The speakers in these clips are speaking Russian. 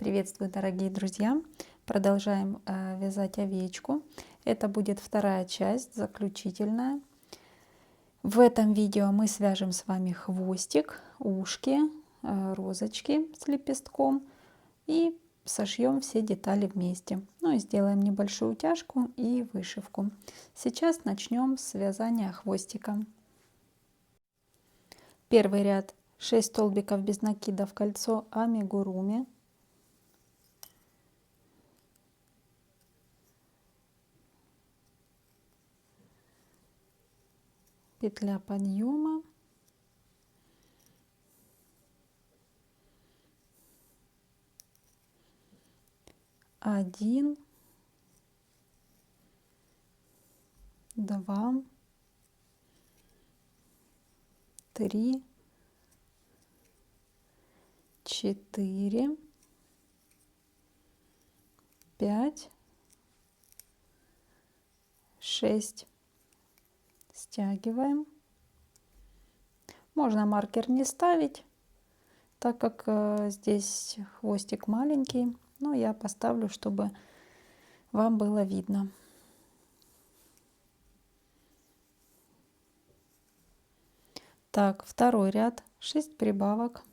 Приветствую, дорогие друзья! Продолжаем вязать овечку. Это будет вторая часть, заключительная. В этом видео мы свяжем с вами хвостик, ушки, розочки с лепестком и сошьем все детали вместе. Ну и сделаем небольшую утяжку и вышивку. Сейчас начнем с вязания хвостика. Первый ряд 6 столбиков без накида в кольцо амигуруми. Петля подъема, один, два, три, четыре, пять, шесть. Стягиваем. Можно маркер не ставить, так как здесь хвостик маленький, но я поставлю, чтобы вам было видно. Так, второй ряд 6 прибавок.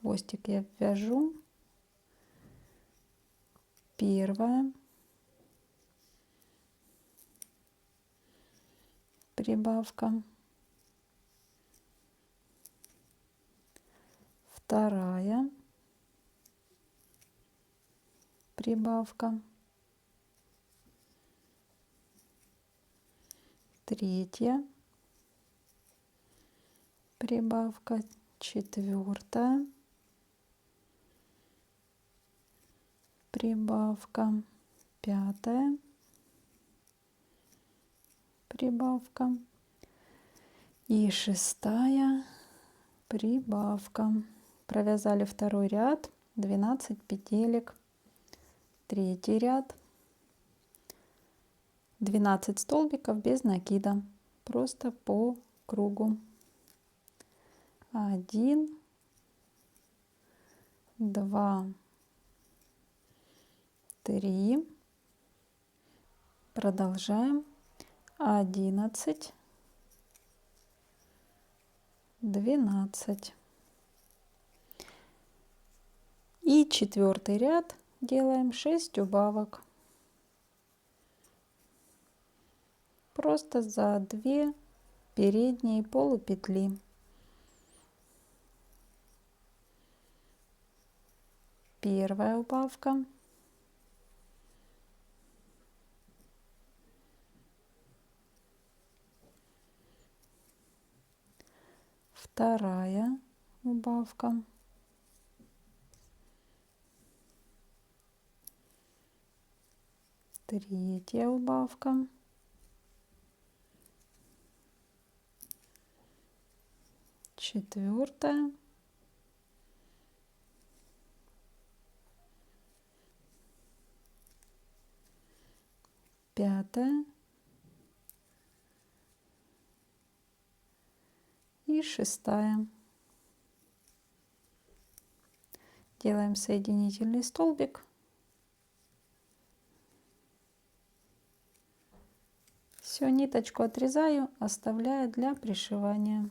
Хвостик я вяжу. Первая прибавка, вторая прибавка, третья прибавка, четвертая прибавка, пятая прибавка и шестая прибавка. Провязали второй ряд, 12 петелек, третий ряд, 12 столбиков без накида, просто по кругу. 1, 2, 3, продолжаем, 11, 12. И четвертый ряд делаем 6 убавок. Просто за 2 передние полупетли. Первая убавка. Вторая убавка. Третья убавка. Четвертая. Пятая. И шестая. Делаем соединительный столбик. Все, ниточку отрезаю, оставляю для пришивания.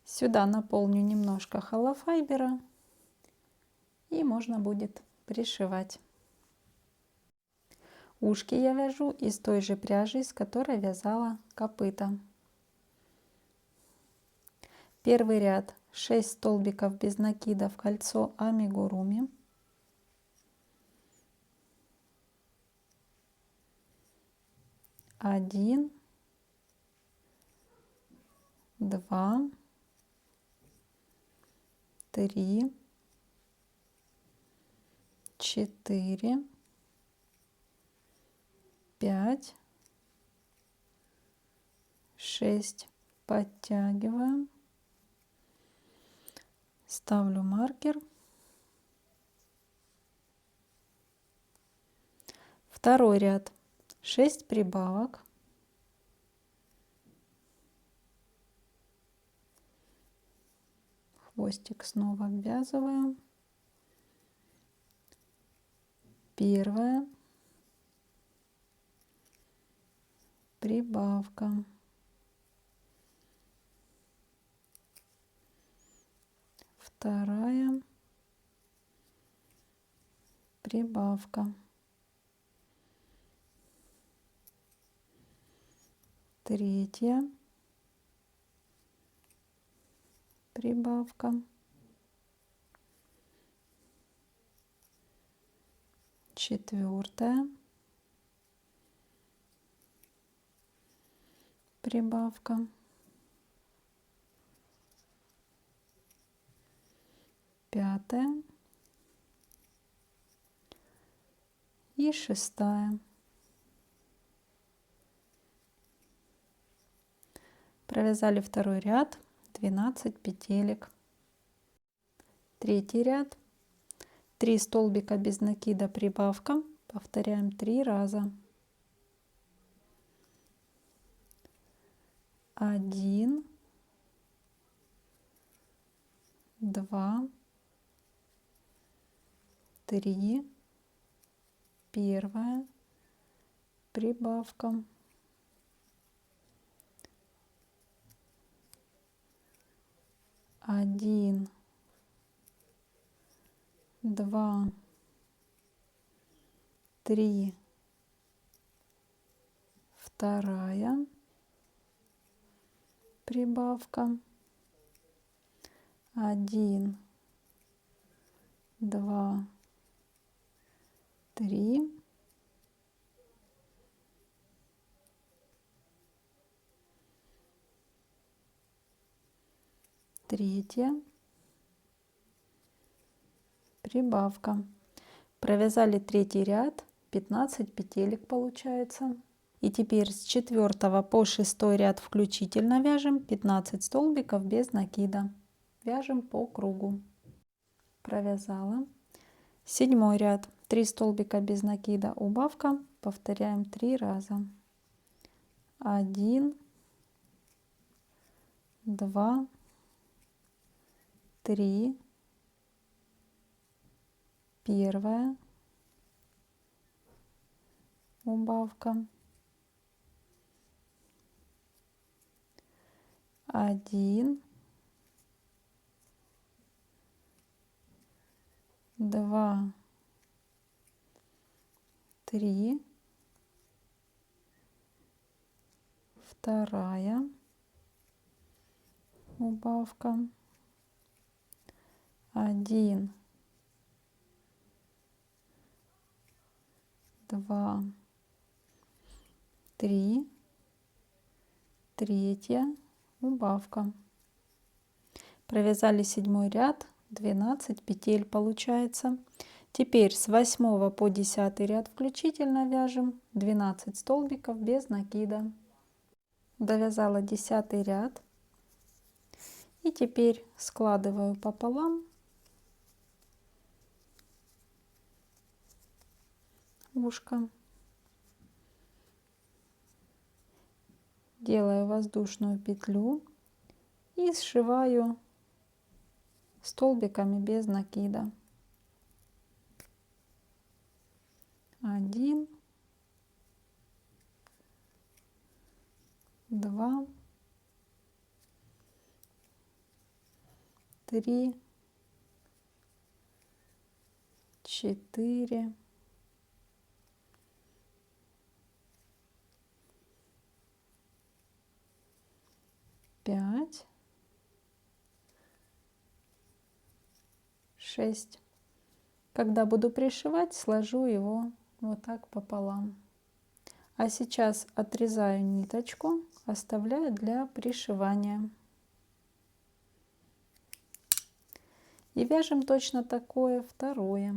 Сюда наполню немножко холофайбера и можно будет пришивать. Ушки я вяжу из той же пряжи, из которой вязала копыта. Первый ряд 6 столбиков без накида в кольцо амигуруми. Один, два, три, четыре, 5, 6. Подтягиваем. Ставлю маркер. Второй ряд 6 прибавок, хвостик снова обвязываем, первая прибавка, вторая прибавка, третья прибавка, четвертая прибавка, пятая и шестая. Провязали второй ряд, 12 петелек. Третий ряд 3 столбика без накида, прибавка, повторяем 3 раза. 1, 2, 3, первая прибавка, 1, 2, 3, вторая прибавка, 1, 2, 3, третья прибавка. Провязали третий ряд, 15 петелек получается. И теперь с 4 по 6 ряд включительно вяжем 15 столбиков без накида. Вяжем по кругу. Провязала. 7 ряд 3 столбика без накида, убавка, повторяем 3 раза. 1, 2, 3, первая убавка, 1, 2, 3, вторая убавка, 1, 2, 3, третья убавка. Провязали 7 ряд, 12 петель получается. Теперь с 8 по 10 ряд включительно вяжем 12 столбиков без накида. Довязала 10 ряд. И теперь складываю пополам ушко. Делаю воздушную петлю и сшиваю столбиками без накида. 1, 2, 3, 4, 5, 6. Когда буду пришивать, сложу его вот так пополам. А сейчас отрезаю ниточку, оставляю для пришивания. И вяжем точно такое второе.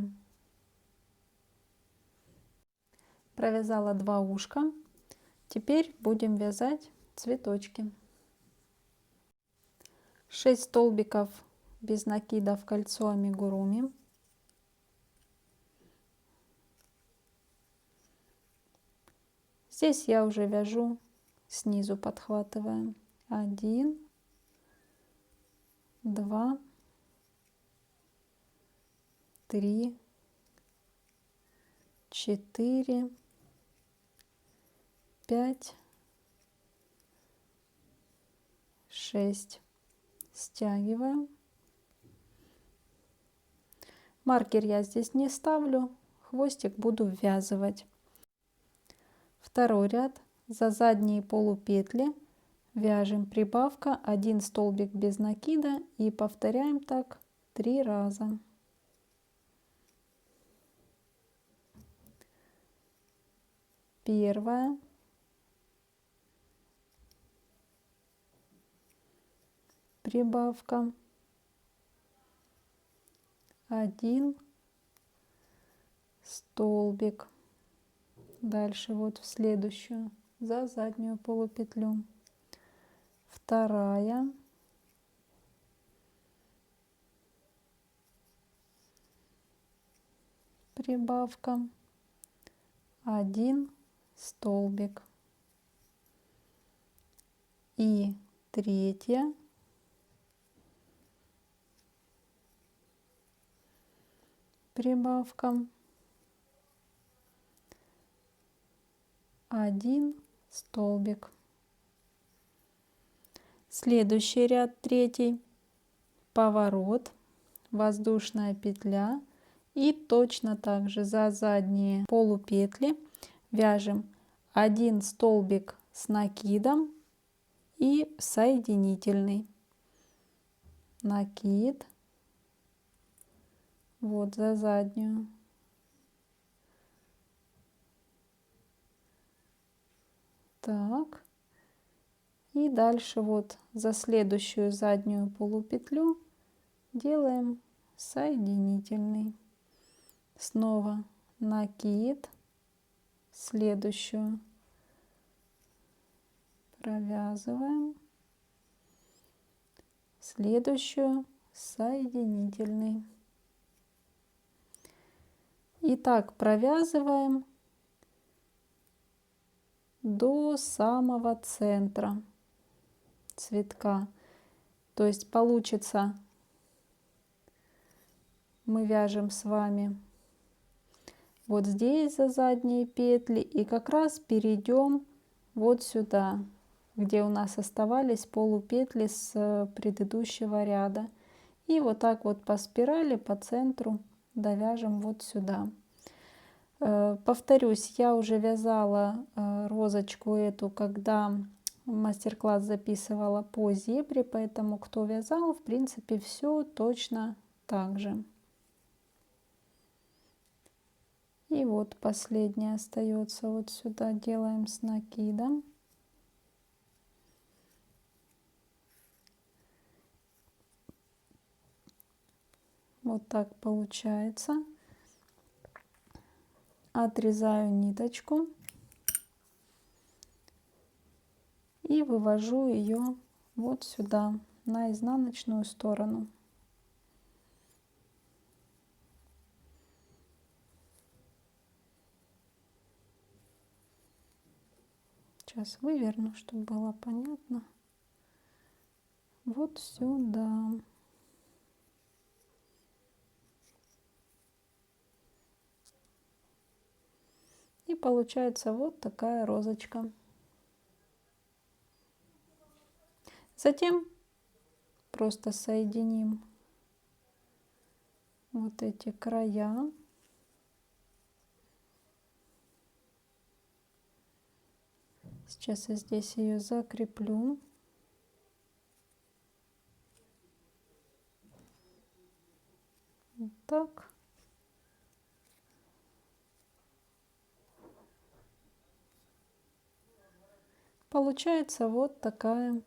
Провязала 2 ушка. Теперь будем вязать цветочки. 6 столбиков без накида в кольцо амигуруми. Здесь я уже вяжу снизу, подхватываем 1, 2, 3, 4, 5, 6. Стягиваем. Маркер я здесь не ставлю, хвостик буду ввязывать. Второй ряд. За задние полупетли вяжем прибавка 1 столбик без накида и повторяем так 3 раза. Первая, прибавка 1 столбик, дальше вот в следующую за заднюю полупетлю, вторая, прибавка 1 столбик и третья, прибавка 1 столбик. Следующий ряд, третий, поворот, воздушная петля и точно так же за задние полупетли вяжем 1 столбик с накидом и соединительный. Накид, вот за заднюю. Так. И дальше вот за следующую заднюю полупетлю делаем соединительный. Снова накид, следующую провязываем, следующую соединительный. И так провязываем до самого центра цветка. То есть получится, мы вяжем с вами вот здесь за задние петли и как раз перейдем вот сюда, где у нас оставались полупетли с предыдущего ряда. И вот так вот по спирали по центру довяжем вот сюда. Повторюсь, я уже вязала розочку эту, когда мастер-класс записывала по зебре, поэтому кто вязал, в принципе, все точно так же. И вот последняя остается вот сюда, делаем с накидом. Вот так получается. Отрезаю ниточку и вывожу ее вот сюда, на изнаночную сторону. Сейчас выверну, чтобы было понятно. Вот сюда. И получается вот такая розочка. Затем просто соединим вот эти края. Сейчас я здесь ее закреплю. Вот так. Получается вот такая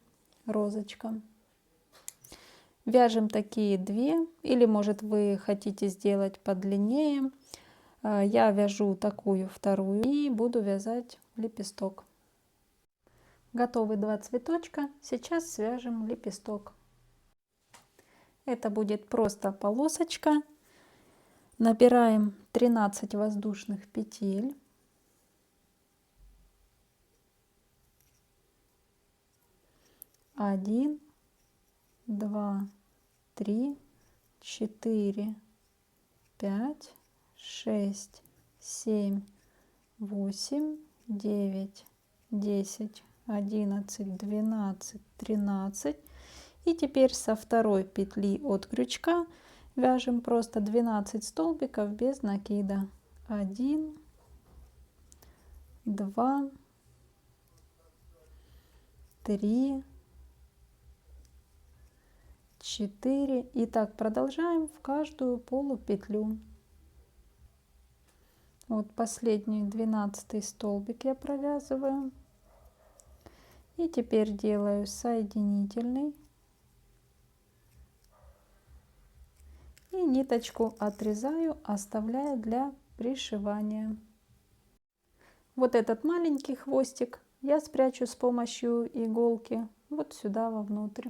розочка. Вяжем такие две, или может вы хотите сделать подлиннее. Я вяжу такую вторую и буду вязать лепесток. Готовы два цветочка. Сейчас свяжем лепесток. Это будет просто полосочка. Набираем 13 воздушных петель. 1, 2, 3, 4, 5, 6, 7, 8, 9, 10, 11, 12, 13. И теперь со второй петли от крючка вяжем просто 12 столбиков без накида. 1, 2, 3, 4. И так продолжаем в каждую полупетлю. Вот последний 12 столбик я провязываю. И теперь делаю соединительный. И ниточку отрезаю, оставляя для пришивания. Вот этот маленький хвостик я спрячу с помощью иголки вот сюда вовнутрь.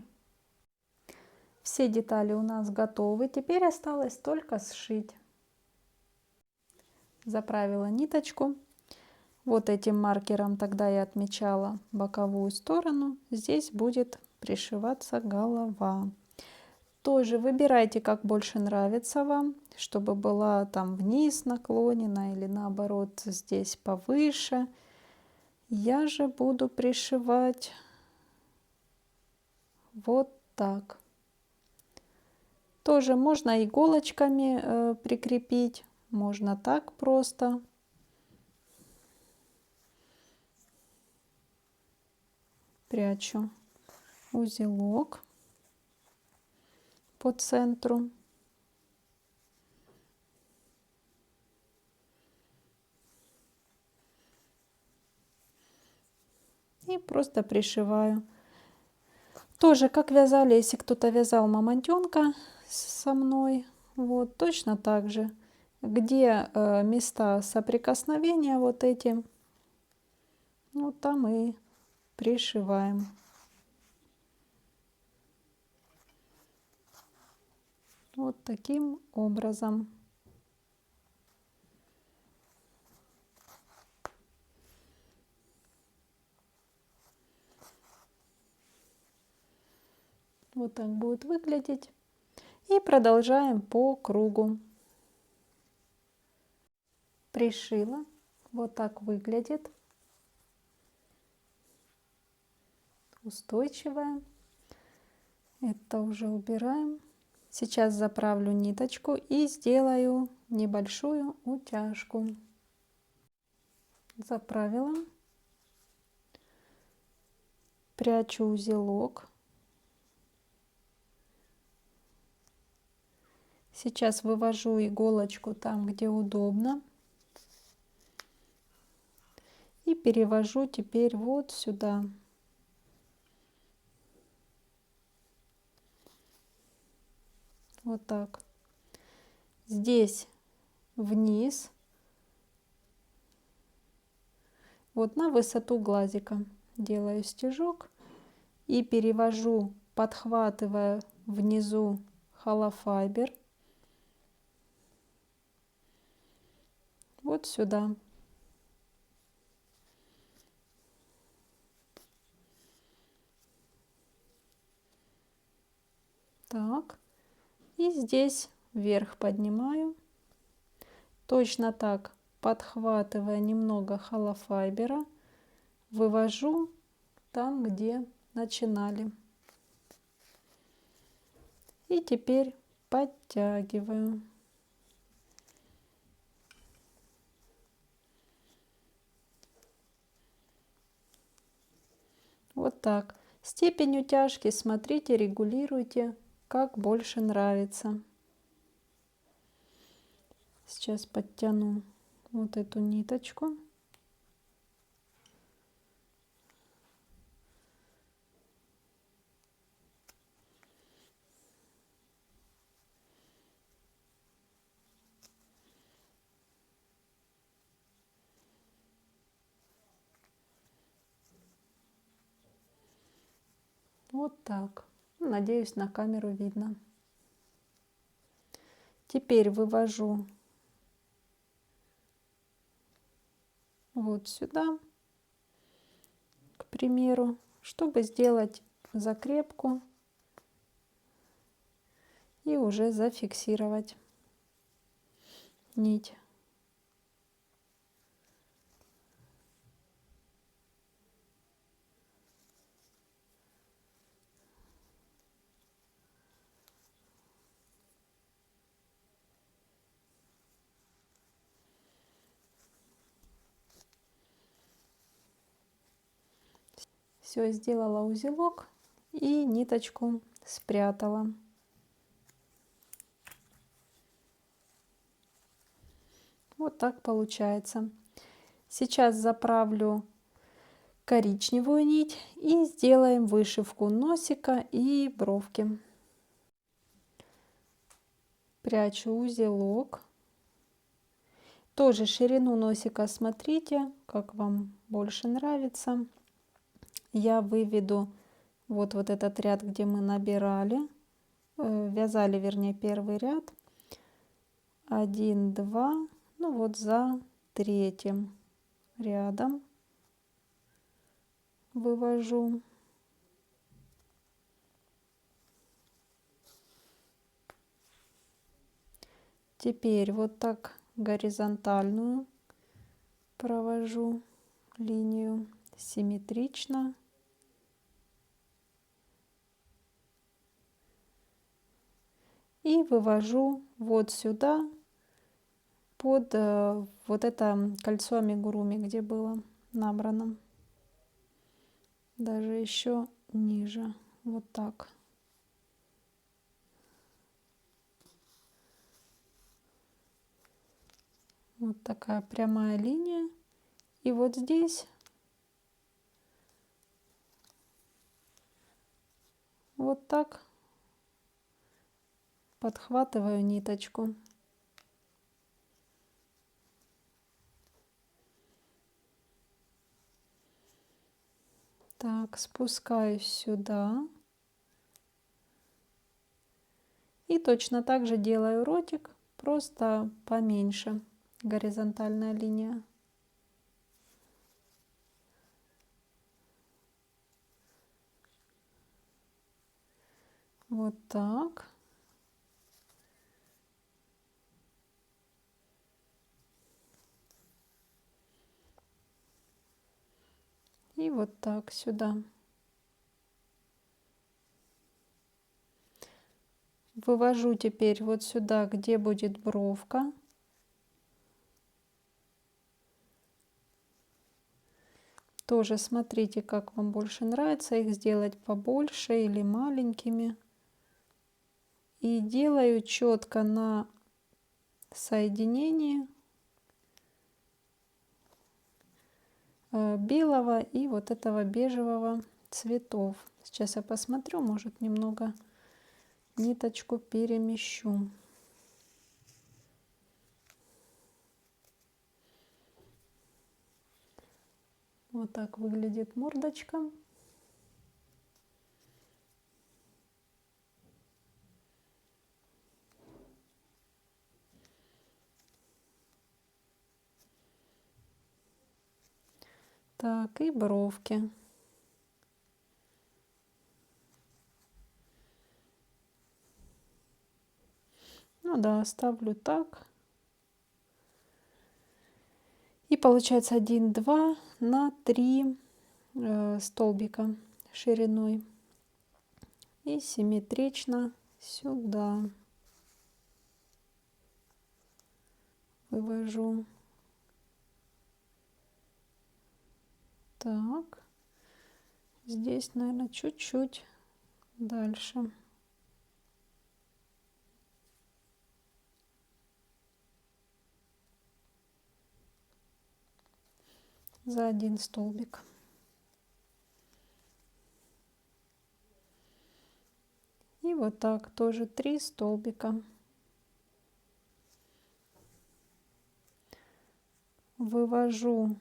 Все детали у нас готовы. Теперь осталось только сшить. Заправила ниточку. Вот этим маркером тогда я отмечала боковую сторону. Здесь будет пришиваться голова. Тоже выбирайте, как больше нравится вам, чтобы была там вниз наклонена или наоборот здесь повыше. Я же буду пришивать вот так. Тоже можно иголочками прикрепить, можно так просто. Прячу узелок по центру. И просто пришиваю. Тоже как вязали, если кто-то вязал мамонтенка со мной, вот точно так же, где места соприкосновения вот эти, вот там и пришиваем. Вот таким образом. Вот так будет выглядеть. И продолжаем по кругу. Пришила. Вот так выглядит. Устойчивая. Это уже убираем. Сейчас заправлю ниточку и сделаю небольшую утяжку. Заправила. Прячу узелок. Сейчас вывожу иголочку там, где удобно. И перевожу теперь вот сюда. Вот так. Здесь вниз. Вот на высоту глазика делаю стежок. И перевожу, подхватывая внизу холофайбер. Вот сюда. Так. И здесь вверх поднимаю. Точно так, подхватывая немного холофайбера, вывожу там, где начинали. И теперь подтягиваю. Вот так. Степень утяжки смотрите, регулируйте, как больше нравится. Сейчас подтяну вот эту ниточку. Вот так. Надеюсь, на камеру видно. Теперь вывожу вот сюда, к примеру, чтобы сделать закрепку и уже зафиксировать нить. Все, сделала узелок и ниточку спрятала. Вот так получается. Сейчас заправлю коричневую нить и сделаем вышивку носика и бровки. Прячу узелок. Тоже ширину носика смотрите, как вам больше нравится. Я выведу вот этот ряд, где мы набирали, вязали, вернее, первый ряд. 1, 2, ну вот за третьим рядом вывожу. Теперь вот так горизонтальную провожу линию симметрично. И вывожу вот сюда, под вот это кольцо амигуруми, где было набрано. Даже еще ниже. Вот так. Вот такая прямая линия. И вот здесь вот так подхватываю ниточку. Так, спускаюсь сюда. И точно так же делаю ротик, просто поменьше. Горизонтальная линия. Вот так. И вот так сюда. Вывожу теперь вот сюда, где будет бровка. Тоже смотрите, как вам больше нравится, их сделать побольше или маленькими. И делаю четко на соединении белого и вот этого бежевого цветов. Сейчас я посмотрю, может немного ниточку перемещу. Вот так выглядит мордочка. Так, и бровки. Ну да, ставлю так. И получается 1, 2 на 3 столбика шириной. И симметрично сюда вывожу. Так, здесь, наверное, чуть-чуть дальше. За один столбик. И вот так тоже 3 столбика. Вывожу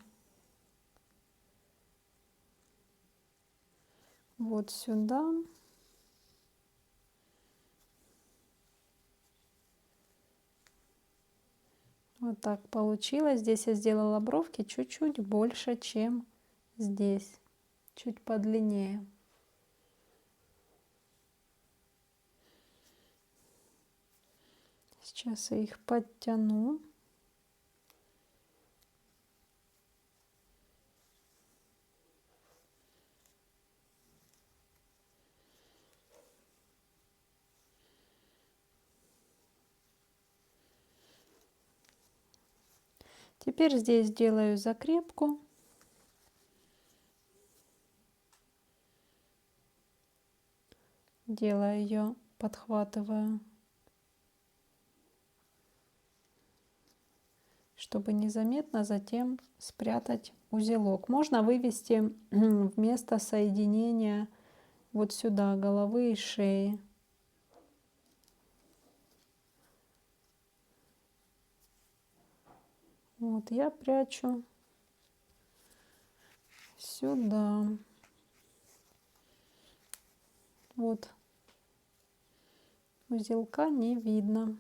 вот сюда. Вот так получилось. Здесь я сделала бровки чуть-чуть больше, чем здесь. Чуть подлиннее. Сейчас я их подтяну. Теперь здесь делаю закрепку. Делаю ее, подхватываю, чтобы незаметно затем спрятать узелок. Можно вывести вместо соединения вот сюда головы и шеи. Вот я прячу сюда. Вот узелка не видно.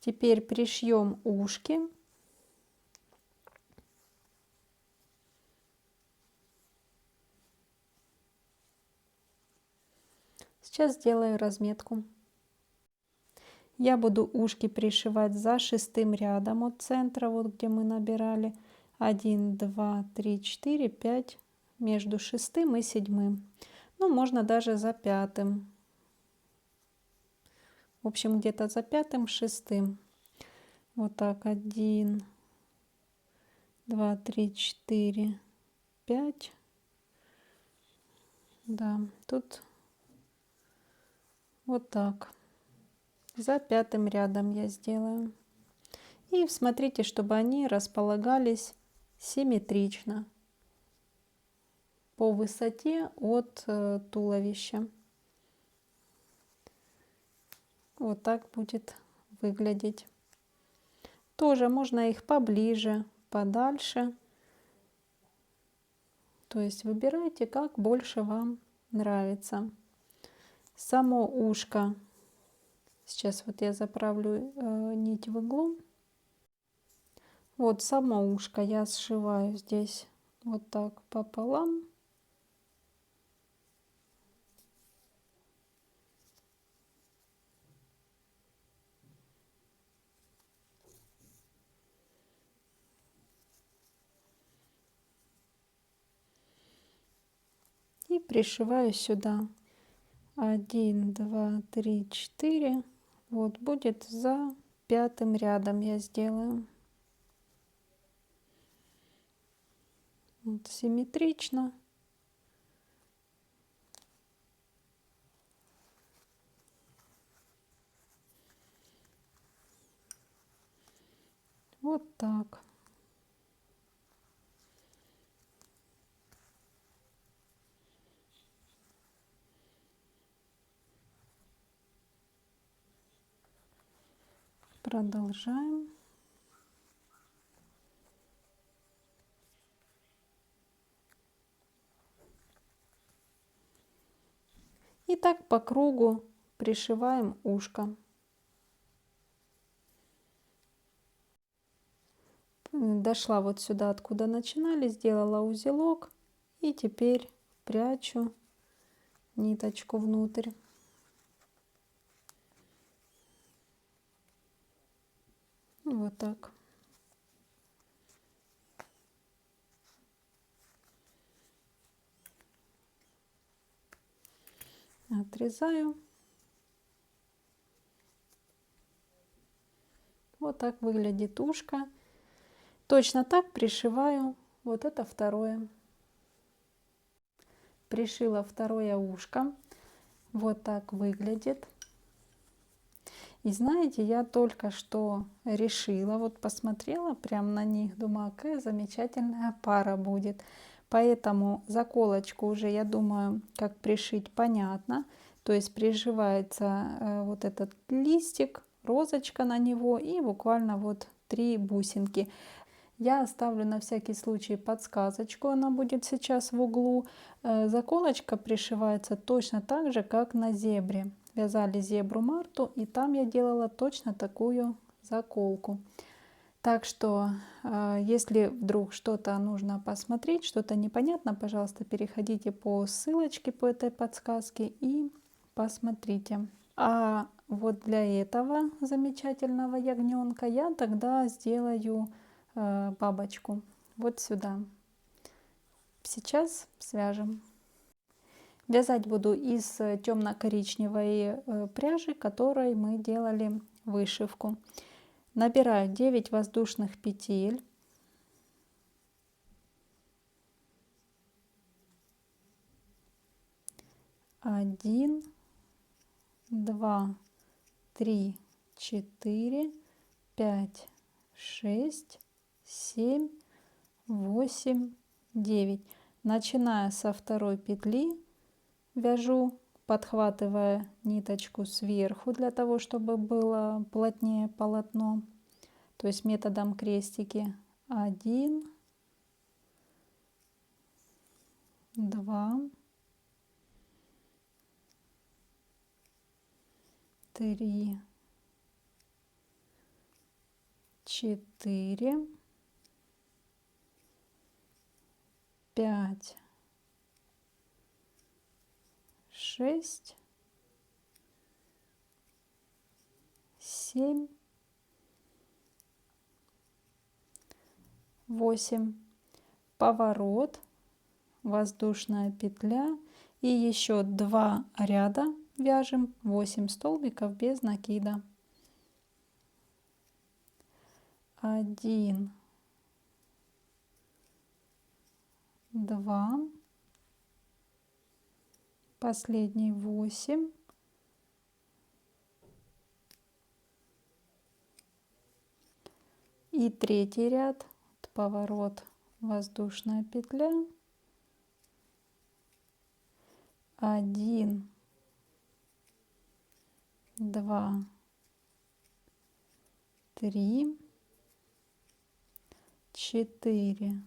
Теперь пришьем ушки. Сейчас сделаю разметку. Я буду ушки пришивать за 6-м рядом от центра, вот где мы набирали 1, 2, 3, 4, 5, между 6-м и 7-м. Ну, можно даже за 5-м. В общем, где-то за 5-м, 6-м. Вот так, 1, 2, 3, 4, 5. Да, тут вот так. За 5-м рядом я сделаю. И смотрите, чтобы они располагались симметрично по высоте от туловища. Вот так будет выглядеть. Тоже можно их поближе, подальше. То есть выбирайте, как больше вам нравится. Само ушко. Сейчас вот я заправлю нить в иглу. Вот само ушко я сшиваю здесь вот так пополам. И пришиваю сюда. 1, 2, 3, 4. Вот будет за 5-м рядом я сделаю. Вот, симметрично. Вот так. Продолжаем. И так по кругу пришиваем ушко. Дошла вот сюда, откуда начинали, сделала узелок. И теперь прячу ниточку внутрь. Вот так. Отрезаю. Вот так выглядит ушко. Точно так пришиваю вот это второе. Пришила второе ушко. Вот так выглядит. И знаете, я только что решила, вот посмотрела прямо на них, думаю, какая замечательная пара будет. Поэтому заколочку уже, я думаю, как пришить, понятно. То есть приживается вот этот листик, розочка на него и буквально вот 3 бусинки. Я оставлю на всякий случай подсказочку, она будет сейчас в углу. Заколочка пришивается точно так же, как на зебре. Вязали зебру Марту, и там я делала точно такую заколку. Так что, если вдруг что-то нужно посмотреть, что-то непонятно, пожалуйста, переходите по ссылочке по этой подсказке и посмотрите. А вот для этого замечательного ягненка я тогда сделаю бабочку вот сюда. Сейчас свяжем. Вязать буду из темно-коричневой пряжи, которой мы делали вышивку. Набираю 9 воздушных петель. 1, 2, 3, 4, 5, 6, 7, 8, 9. Начиная со второй петли вяжу, подхватывая ниточку сверху для того, чтобы было плотнее полотно, то есть методом крестики. 1, 2, 3, 4, 5, 6, 7, 8. Поворот, воздушная петля и еще 2 ряда вяжем 8 столбиков без накида. 1, 2, последний 8, и третий ряд, поворот, воздушная петля, 1, 2, 3, 4,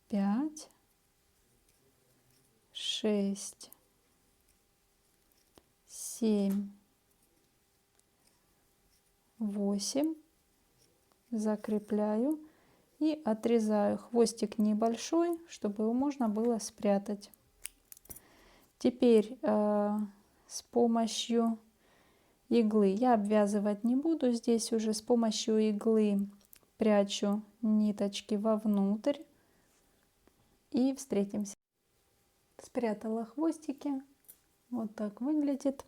5, 6, 7, 8, закрепляю и отрезаю. Хвостик небольшой, чтобы его можно было спрятать. Теперь с помощью иглы я обвязывать не буду, здесь уже с помощью иглы прячу ниточки вовнутрь и встретимся. Спрятала хвостики, вот так выглядит.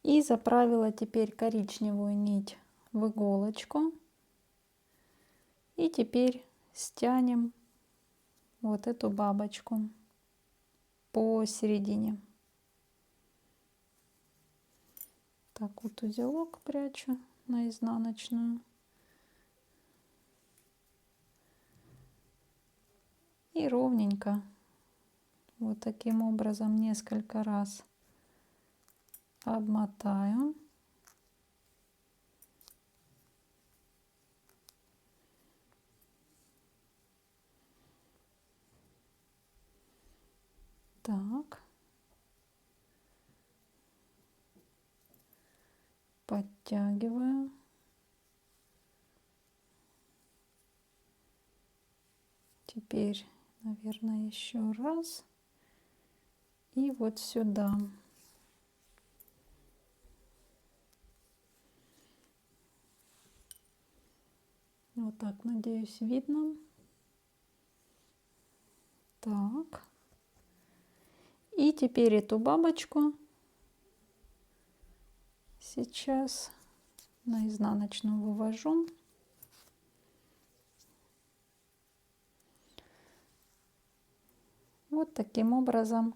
И заправила теперь коричневую нить в иголочку. И теперь стянем вот эту бабочку посередине. Так вот узелок прячу на изнаночную. И ровненько вот таким образом несколько раз обмотаю. Так. Подтягиваю. Теперь, наверное, еще раз. И вот сюда. Вот так, надеюсь, видно. Так. И теперь эту бабочку сейчас на изнаночную вывожу. Вот таким образом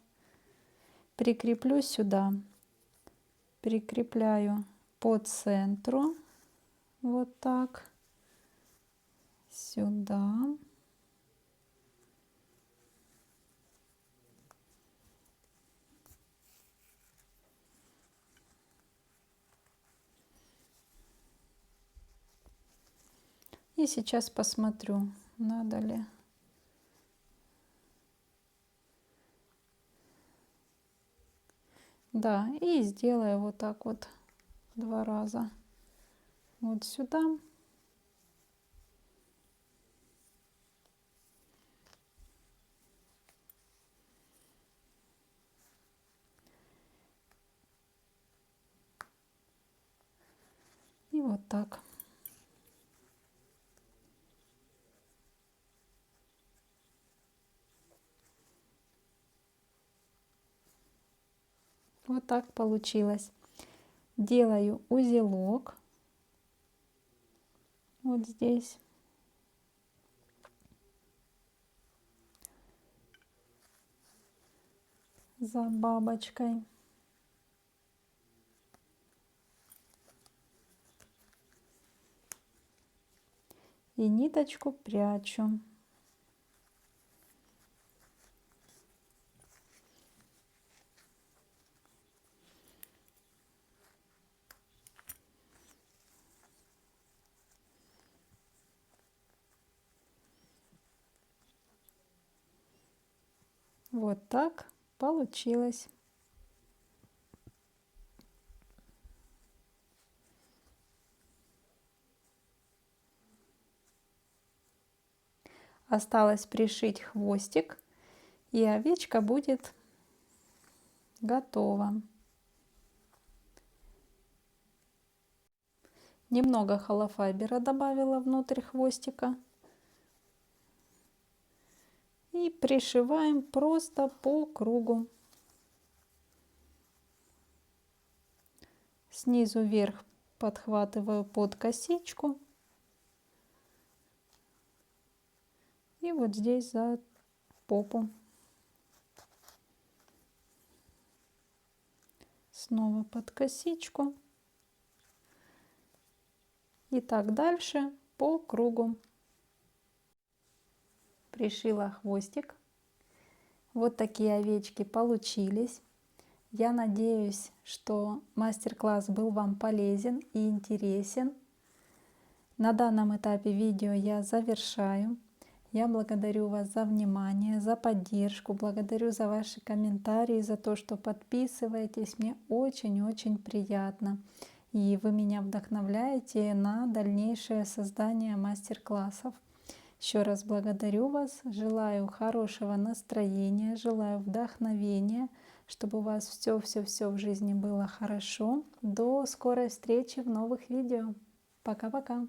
прикреплю сюда. Прикрепляю по центру. Вот так. Сюда. И сейчас посмотрю, надо ли. Да, и сделаю вот так вот 2 раза вот сюда. И вот так. Вот так получилось. Делаю узелок вот здесь. За бабочкой. И ниточку прячу. Вот так получилось. Осталось пришить хвостик, и овечка будет готова. Немного холофайбера добавила внутрь хвостика. И пришиваем просто по кругу. Снизу вверх подхватываю под косичку. И вот здесь за попу. Снова под косичку. И так дальше по кругу. Пришила хвостик. Вот такие овечки получились. Я надеюсь, что мастер-класс был вам полезен и интересен. На данном этапе видео я завершаю. Я благодарю вас за внимание, за поддержку, благодарю за ваши комментарии, за то, что подписываетесь. Мне очень-очень приятно. И вы меня вдохновляете на дальнейшее создание мастер-классов. Еще раз благодарю вас, желаю хорошего настроения, желаю вдохновения, чтобы у вас все в жизни было хорошо. До скорой встречи в новых видео. Пока-пока.